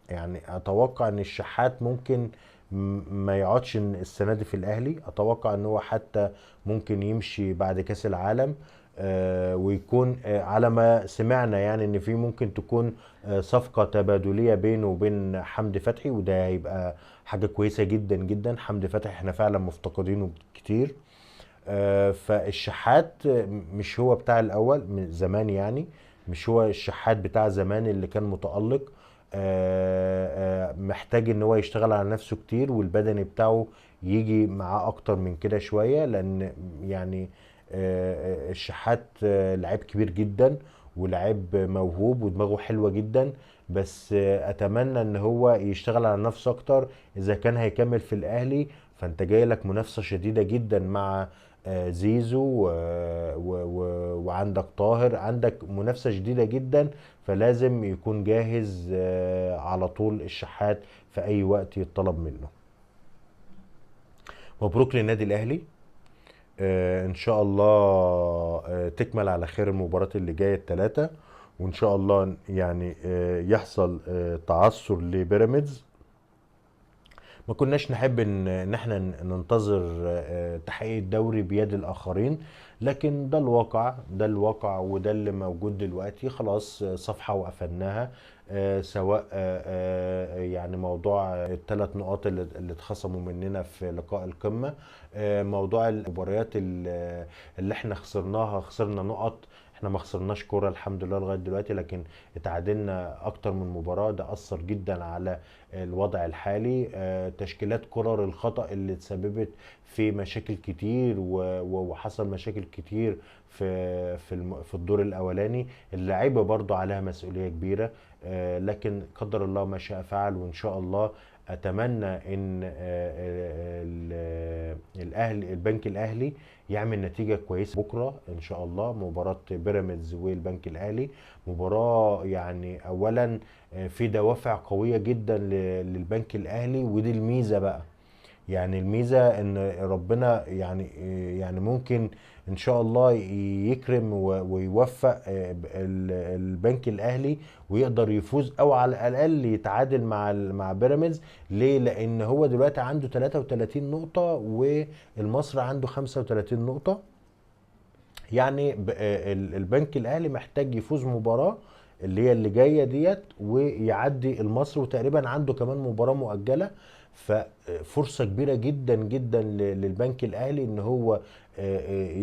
يعني اتوقع ان الشحات ممكن ما يقعدش السنه دي في الاهلي. اتوقع ان هو حتى ممكن يمشي بعد كاس العالم. ويكون على ما سمعنا يعني ان في ممكن تكون صفقه تبادليه بينه وبين حمدي فتحي، وده هيبقى حاجه كويسه جدا جدا. حمدي فتحي احنا فعلا مفتقدينه كتير. فالشحات مش هو بتاع الاول من زمان يعني، مش هو الشحات بتاع زمان اللي كان متألق. محتاج ان هو يشتغل على نفسه كتير، والبدني بتاعه يجي معاه اكتر من كده شوية، لان يعني الشحات لعيب كبير جدا، ولعيب موهوب ودماغه حلوة جدا. بس اتمنى ان هو يشتغل على نفسه اكتر. اذا كان هيكمل في الاهلي، فانت جاي لك منافسة شديدة جدا مع زيزو وعندك طاهر، عندك منافسة شديدة جدا. فلازم يكون جاهز على طول الشحات في اي وقت يطلب منه. مبروك للنادي الاهلي. ان شاء الله تكمل على خير المباراة اللي جاية الثلاثة، وان شاء الله يعني يحصل تعثر لبيراميدز. ما كناش نحب ان احنا ننتظر تحقيق الدوري بيد الاخرين، لكن ده الواقع، ده الواقع وده اللي موجود دلوقتي. خلاص صفحة وقفلناها. سواء يعني موضوع الثلاث نقاط اللي اتخصموا مننا في لقاء القمة، موضوع المباريات اللي احنا خسرناها، خسرنا نقط. احنا ما خسرناش كرة الحمد لله لغاية دلوقتي، لكن اتعادلنا اكتر من مباراة. ده اثر جدا على الوضع الحالي. تشكيلات كرر الخطأ اللي تسببت في مشاكل كتير، وحصل مشاكل كتير في الدور الاولاني. اللعيبه برضو عليها مسؤوليه كبيره. لكن قدر الله ما شاء فعل، وان شاء الله اتمنى ان الاهلي، البنك الاهلي يعمل نتيجه كويسه بكره ان شاء الله. مباراه بيراميدز والبنك الاهلي مباراه يعني اولا في دوافع قويه جدا للبنك الاهلي، ودي الميزه بقى. يعني الميزه ان ربنا يعني ممكن ان شاء الله يكرم ويوفق البنك الاهلي، ويقدر يفوز او على الاقل يتعادل مع بيراميدز. ليه؟ لان هو دلوقتي عنده 33 نقطه، والمصري عنده 35 نقطه. يعني البنك الاهلي محتاج يفوز مباراه اللي هي اللي جايه ديت، ويعدي المصري، وتقريبا عنده كمان مباراه مؤجله. ففرصه كبيره جدا جدا للبنك الاهلي ان هو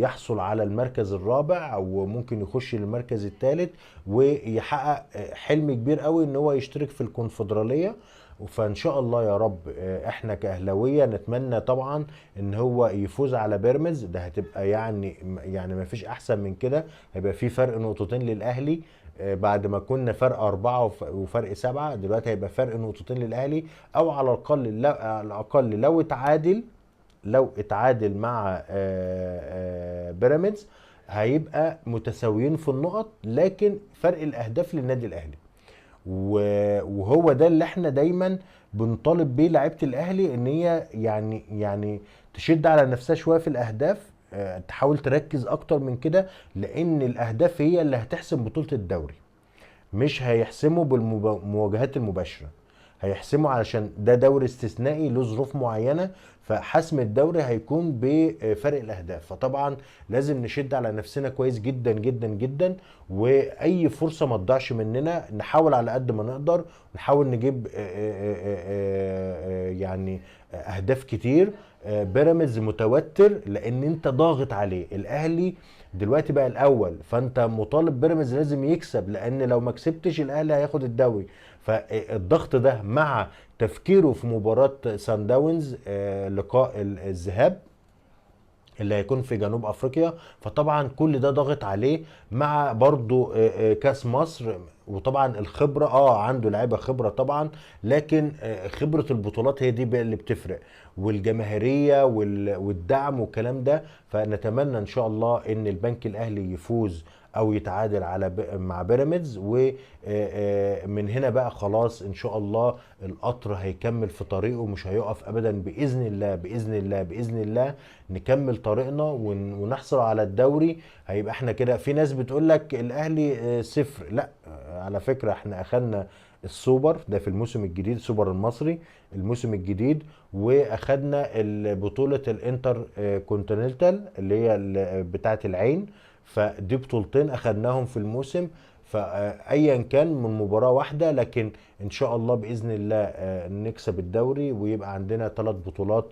يحصل على المركز الرابع، او ممكن يخش للمركز الثالث، ويحقق حلم كبير قوي ان هو يشترك في الكونفدراليه. فان شاء الله يا رب احنا كاهلاويه نتمنى طبعا ان هو يفوز على بيراميدز. ده هتبقى يعني ما فيش احسن من كده. هيبقى في فرق نقطتين للاهلي. بعد ما كنا فرق أربعة وفرق سبعة، دلوقتي هيبقى فرق نقطتين للأهلي. أو على الأقل، على الأقل لو اتعادل، لو اتعادل مع بيراميدز، هيبقى متساويين في النقط، لكن فرق الأهداف للنادي الأهلي. وهو ده اللي احنا دايما بنطالب بيه لعيبه الاهلي، ان هي يعني تشد على نفسها شويه في الاهداف. تحاول تركز اكتر من كده، لان الاهداف هي اللي هتحسم بطوله الدوري. مش هيحسموا بالمواجهات المباشرة، هيحسموا علشان ده دوري استثنائي له ظروف معينة. فحسم الدوري هيكون بفرق الأهداف. فطبعا لازم نشد على نفسنا كويس جدا جدا جدا، وأي فرصة ما تضيعش مننا. نحاول على قد ما نقدر، نحاول نجيب يعني أهداف كتير. بيراميدز متوتر لأن أنت ضاغط عليه. الأهلي دلوقتي بقى الاول، فانت مطالب بيراميدز لازم يكسب، لان لو ما كسبتش الاهلي هياخد الدوري. فالضغط ده مع تفكيره في مباراة سان داونز لقاء الذهاب اللي هيكون في جنوب افريقيا، فطبعا كل ده ضاغط عليه. مع برضو كاس مصر، وطبعا الخبرة عنده لعيبة خبرة طبعا، لكن خبرة البطولات هي دي بقى اللي بتفرق، والجماهيرية والدعم والكلام ده. فنتمنى ان شاء الله ان البنك الاهلي يفوز او يتعادل على مع بيراميدز. ومن هنا بقى خلاص ان شاء الله القطر هيكمل في طريقه، مش هيقف ابدا باذن الله، باذن الله، باذن الله. نكمل طريقنا ونحصل على الدوري. هيبقى احنا كده. في ناس بتقول لك الاهلي صفر، لا على فكرة احنا اخدنا السوبر ده في الموسم الجديد، السوبر المصري الموسم الجديد، واخدنا بطولة الانتر كونتيننتال اللي هي بتاعة العين. فدي بطولتين اخدناهم في الموسم. فايا كان من مباراة واحدة، لكن ان شاء الله باذن الله نكسب الدوري ويبقى عندنا 3 بطولات.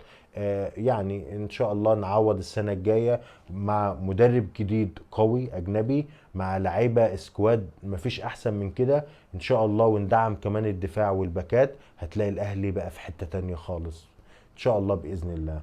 يعني ان شاء الله نعوض السنة الجاية مع مدرب جديد قوي اجنبي، مع لعيبة سكواد مفيش احسن من كده ان شاء الله، وندعم كمان الدفاع والباكات، هتلاقي الاهلي بقى في حتة تانية خالص ان شاء الله باذن الله.